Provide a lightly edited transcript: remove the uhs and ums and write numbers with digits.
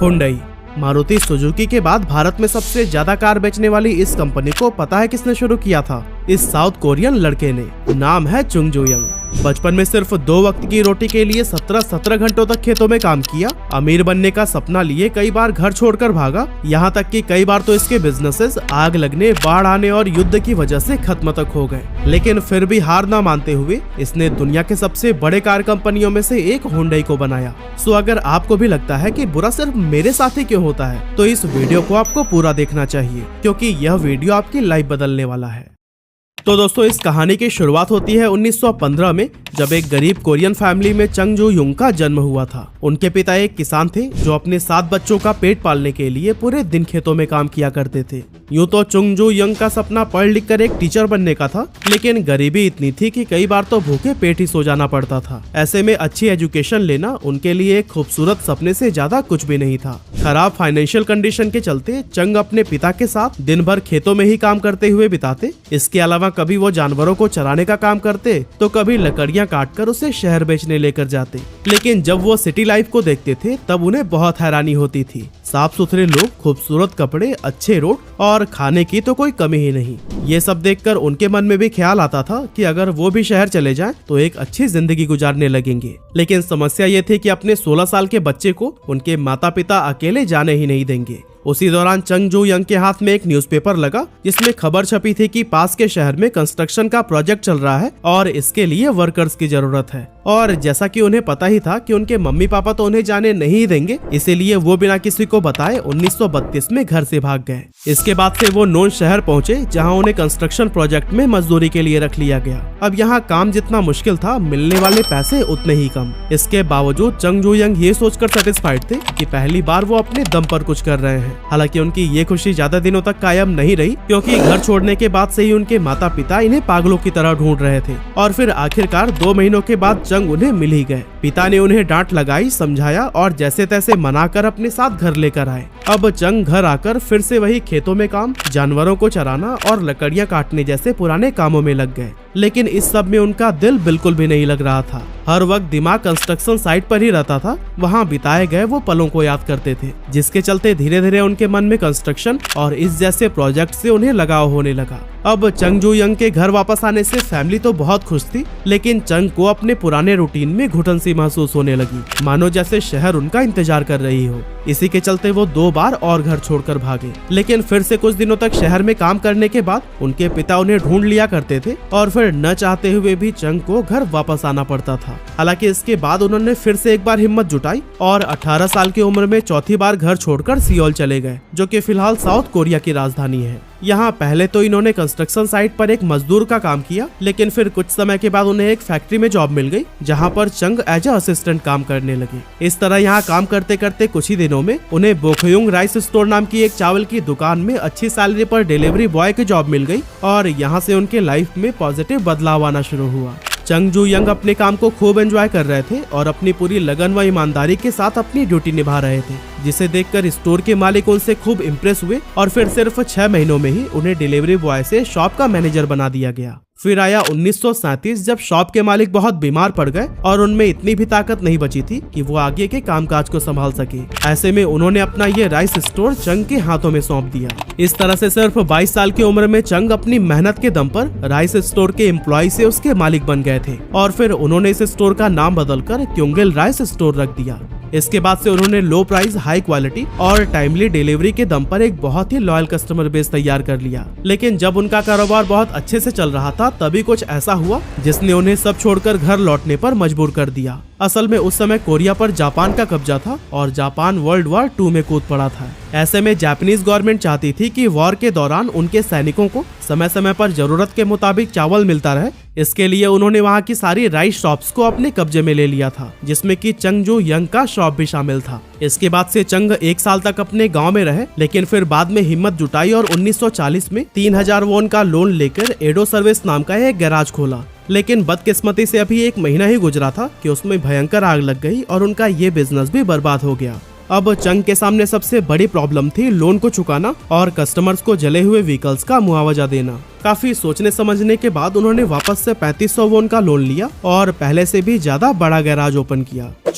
Hyundai. Maruti Suzuki के बाद भारत में सबसे ज्यादा कार बेचने वाली इस कंपनी को पता है किसने शुरू किया था? इस साउथ कोरियन लड़के ने। नाम है चुंग जो यंग। बचपन में सिर्फ 2 वक्त की रोटी के लिए 17 घंटों तक खेतों में काम किया। अमीर बनने का सपना लिए कई बार घर छोड़कर भागा। यहाँ तक कि कई बार तो इसके बिजनेसेस आग लगने, बाढ़ आने और युद्ध की वजह से खत्म तक हो गए। लेकिन फिर भी हार न मानते हुए इसने दुनिया के सबसे बड़े कार कंपनियों में से एक हुंडई को बनाया। सो अगर आपको भी लगता है कि बुरा सिर्फ मेरे साथ ही क्यों होता है, तो इस वीडियो को आपको पूरा देखना चाहिए, क्योंकि यह वीडियो आपकी लाइफ बदलने वाला है। तो दोस्तों, इस कहानी की शुरुआत होती है 1915 में, जब एक गरीब कोरियन फैमिली में चंग जो युंग का जन्म हुआ था। उनके पिता एक किसान थे जो अपने 7 बच्चों का पेट पालने के लिए पूरे दिन खेतों में काम किया करते थे। यूं तो चुंग जो यंग का सपना पढ़ लिख कर एक टीचर बनने का था, लेकिन गरीबी इतनी थी कि कई बार तो भूखे पेट ही सो जाना पड़ता था। ऐसे में अच्छी एजुकेशन लेना उनके लिए एक खूबसूरत सपने से ज्यादा कुछ भी नहीं था। खराब फाइनेंशियल कंडीशन के चलते चंग अपने पिता के साथ दिन भर खेतों में ही काम करते हुए बिताते। इसके अलावा कभी वो जानवरों को चराने का काम करते, तो कभी लकड़ियां काटकर उसे शहर बेचने लेकर जाते। लेकिन जब वो सिटी लाइफ को देखते थे तब उन्हें बहुत हैरानी होती थी। साफ सुथरे लोग, खूबसूरत कपड़े, अच्छे रोड और खाने की तो कोई कमी ही नहीं। ये सब देखकर उनके मन में भी ख्याल आता था कि अगर वो भी शहर चले जाएं तो एक अच्छी जिंदगी गुजारने लगेंगे। लेकिन समस्या ये थी कि अपने 16 साल के बच्चे को उनके माता पिता अकेले जाने ही नहीं देंगे। उसी दौरान चंग जो यंग के हाथ में एक न्यूज़पेपर लगा, जिसमें खबर छपी थी कि पास के शहर में कंस्ट्रक्शन का प्रोजेक्ट चल रहा है और इसके लिए वर्कर्स की जरूरत है। और जैसा कि उन्हें पता ही था कि उनके मम्मी पापा तो उन्हें जाने नहीं देंगे, इसीलिए वो बिना किसी को बताए 1932 में घर से भाग गए। इसके बाद से वो नोन शहर पहुंचे, जहां उन्हें कंस्ट्रक्शन प्रोजेक्ट में मजदूरी के लिए रख लिया गया। अब यहाँ काम जितना मुश्किल था, मिलने वाले पैसे उतने ही कम। इसके बावजूद चंग जो यंग ये सोचकर सेटिस्फाइड थे कि पहली बार वो अपने दम पर कुछ कर रहे हैं। हालांकि उनकी ये खुशी ज्यादा दिनों तक कायम नहीं रही, क्योंकि घर छोड़ने के बाद से ही उनके माता पिता इन्हें पागलों की तरह ढूंढ रहे थे। और फिर आखिरकार 2 महीनों के बाद चंग उन्हें मिल ही गए। पिता ने उन्हें डांट लगाई, समझाया और जैसे तैसे मनाकर अपने साथ घर लेकर आए। अब चंग घर आकर फिर से वही खेतों में काम, जानवरों को चराना और लकड़ियां काटने जैसे पुराने कामों में लग गए। लेकिन इस सब में उनका दिल बिल्कुल भी नहीं लग रहा था। हर वक्त दिमाग कंस्ट्रक्शन साइट पर ही रहता था। वहाँ बिताए गए वो पलों को याद करते थे, जिसके चलते धीरे धीरे उनके मन में कंस्ट्रक्शन और इस जैसे प्रोजेक्ट से उन्हें लगाव होने लगा। अब चंग जो यंग के घर वापस आने से फैमिली तो बहुत खुश थी, लेकिन चंग को अपने पुराने रूटीन में घुटन सी महसूस होने लगी, मानो जैसे शहर उनका इंतजार कर रही हो। इसी के चलते वो 2 बार और घर छोड़कर भागे। लेकिन फिर से कुछ दिनों तक शहर में काम करने के बाद उनके पिता उन्हें ढूंढ लिया करते थे और फिर न चाहते हुए भी चंग को घर वापस आना पड़ता था। हालांकि इसके बाद उन्होंने फिर से एक बार हिम्मत जुटाई और 18 साल की उम्र में चौथी बार घर छोड़कर सियोल चले गए, जो कि फिलहाल साउथ कोरिया की राजधानी है। यहाँ पहले तो इन्होंने कंस्ट्रक्शन साइट पर एक मजदूर का काम किया, लेकिन फिर कुछ समय के बाद उन्हें एक फैक्ट्री में जॉब मिल गई, जहाँ पर चंग एज अ असिस्टेंट काम करने लगे। इस तरह यहाँ काम करते करते कुछ ही दिनों में उन्हें बोखयुंग राइस स्टोर नाम की एक चावल की दुकान में अच्छी सैलरी पर डिलीवरी बॉय की जॉब मिल गई और यहाँ से उनके लाइफ में पॉजिटिव बदलाव आना शुरू हुआ। चंग जो यंग अपने काम को खूब एंजॉय कर रहे थे और अपनी पूरी लगन व ईमानदारी के साथ अपनी ड्यूटी निभा रहे थे, जिसे देखकर स्टोर के मालिक उनसे खूब इम्प्रेस हुए और फिर सिर्फ 6 महीनों में ही उन्हें डिलीवरी बॉय से शॉप का मैनेजर बना दिया गया। फिर आया 1937, जब शॉप के मालिक बहुत बीमार पड़ गए और उनमें इतनी भी ताकत नहीं बची थी कि वो आगे के कामकाज को संभाल सके। ऐसे में उन्होंने अपना ये राइस स्टोर चंग के हाथों में सौंप दिया। इस तरह से सिर्फ 22 साल की उम्र में चंग अपनी मेहनत के दम पर राइस स्टोर के एम्प्लॉय से उसके मालिक बन गए थे और फिर उन्होंने इस स्टोर का नाम बदलकर क्योंगिल राइस स्टोर रख दिया। इसके बाद से उन्होंने लो प्राइस, हाई क्वालिटी और टाइमली डिलीवरी के दम पर एक बहुत ही लॉयल कस्टमर बेस तैयार कर लिया। लेकिन जब उनका कारोबार बहुत अच्छे से चल रहा था, तभी कुछ ऐसा हुआ जिसने उन्हें सब छोड़कर घर लौटने पर मजबूर कर दिया। असल में उस समय कोरिया पर जापान का कब्जा था और जापान वर्ल्ड वॉर 2 में कूद पड़ा था। ऐसे में जापानीज गवर्नमेंट चाहती थी कि वॉर के दौरान उनके सैनिकों को समय समय पर जरूरत के मुताबिक चावल मिलता रहे। इसके लिए उन्होंने वहाँ की सारी राइस शॉप्स को अपने कब्जे में ले लिया था, जिसमें कि चंग जो यंग का शॉप भी शामिल था। इसके बाद से चंग 1 साल तक अपने गांव में रहे, लेकिन फिर बाद में हिम्मत जुटाई और 1940 में 3000 वॉन का लोन लेकर एडो सर्विस नाम का एक गैराज खोला। लेकिन बदकिस्मती से अभी 1 महीना ही गुजरा था कि उसमें भयंकर आग लग गई और उनका ये बिजनेस भी बर्बाद हो गया। अब चंग के सामने सबसे बड़ी प्रॉब्लम थी लोन को चुकाना और कस्टमर्स को जले हुए व्हीकल्स का मुआवजा देना। काफी सोचने समझने के बाद उन्होंने वापस से 3500 वॉन का लोन लिया और पहले से भी ज्यादा बड़ा गैराज ओपन किया। चंग